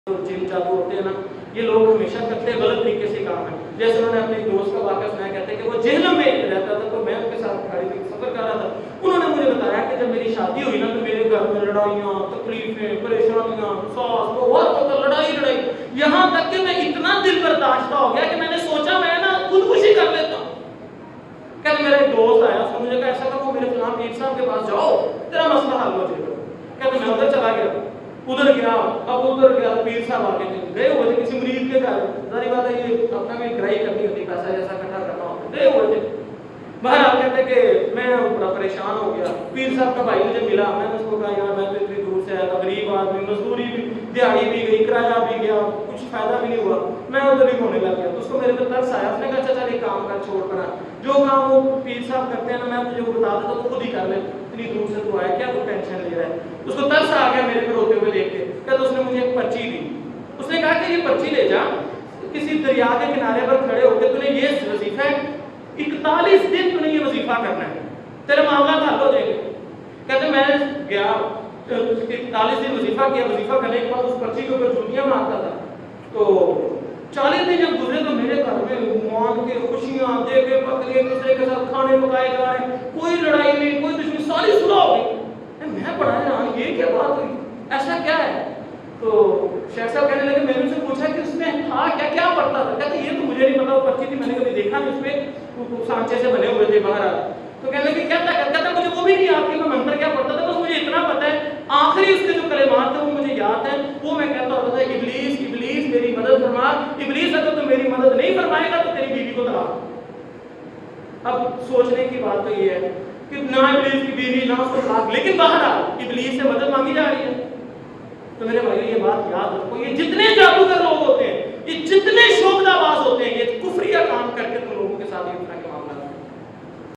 Gym चालू होते हैं ना, ये लोग हमेशा करते हैं गलत तरीके से काम है। जैसे उन्होंने अपने एक दोस्त का वाक़या सुनाया, कहते हैं कि वो जेहलम में रहता था, तो मैं उनके साथ गाड़ी में सफ़र कर रहा था। उन्होंने मुझे बताया कि जब मेरी शादी हुई ना, तो मेरे घर में लड़ाइयाँ, तकलीफ़ें, परेशानियाँ, सास बहू हर वक्त लड़ाई, यहाँ तक कि मैं इतना दिल बर्दाश्त हो गया कि मैंने सोचा मैं ना खुदकुशी कर लेता हूँ। कहते मेरा एक दोस्त आया, उसने मुझे कहा ऐसा करो मेरे फलां पीर साहब के पास जाओ, तेरा मसला हल हो जाएगा। कहते मैं उधर चला गया, उधर गया, अब उधर गया, पीर साहब आके गए हुए थे किसी मरीज के घर। सारी बात है ये अपना भी ग्राई करनी होती, पैसा जैसा इकट्ठा करना होता, गए हुए थे। बाहर आप कहते कि मैं बड़ा परेशान हो गया। पीर साहब का भाई मुझे मिला, मैंने उसको कहा यार मैं तो इतनी दूर से आया था, गरीब आदमी, मजदूरी भी, दिहाड़ी भी गई, किराया भी गया, कुछ फायदा भी नहीं हुआ, मैं उधर ही होने लग गया। तो उसको मेरे पे तरस आया, उसने कहा अच्छा चल एक काम कर, छोड़ कर जो काम वो पीर साहब करते हैं ना, मैं तुझे वो बता देता तो खुद ही कर ले, इतनी दूर से तू आया, क्या तू टेंशन ले रहा है। उसको तरस आ गया मेरे पे रोते हुए देख के। कहता उसने मुझे एक पर्ची दी, उसने कहा कि ये पर्ची ले जा, किसी दरिया के किनारे पर खड़े होकर तूने ये वजीफा है 41 दिन तूने ये वजीफा करना है, तेरे मामला हल हो जाएंगे। कहते मैं गया, 41 दिन वजीफा किया, वजीफा करने के बाद उस पर्ची के ऊपर जूतियां मारता था। तो 40 दिन जब गुजरे तो मेरे घर में मान के खुशियां, देखे पकड़े, एक दूसरे के साथ खाने पकाए जा रहे, कोई लड़ाई नहीं, कोई दुश्मनी, सारी सुलह हो गई। मैं पढ़ा हैरान, ये क्या बात हुई, ऐसा क्या है। तो शेख साहब कहने लगे, मैंने उनसे पूछा कि उसमें था क्या, क्या पढ़ता था। कहते ये तो मुझे नहीं पता, वो पर्ची थी, मैंने कभी देखा नहीं, उसमें सांचे से बने हुए थे बाहर। तो कहने लगे क्या था, कहता मुझे वो भी नहीं याद कि मैं मंत्र क्या पढ़ता था, बस मुझे इतना पता है आखिरी उसके जो कलेमात थे वो मुझे याद है, वो मैं कहता होता था इब्लीस इब्लीस मेरी मदद फरमा, इब्लीस अगर तो मेरी मदद नहीं फरमाएगा तो तेरी बीवी को तलाक। अब सोचने की बात तो ये है कि ना इब्लीस की बीवी ना उसको तलाक, लेकिन बाहर इब्लीस से मदद मांगी जा रही है। तो मेरे भाइयों ये बात याद रखो, ये जितने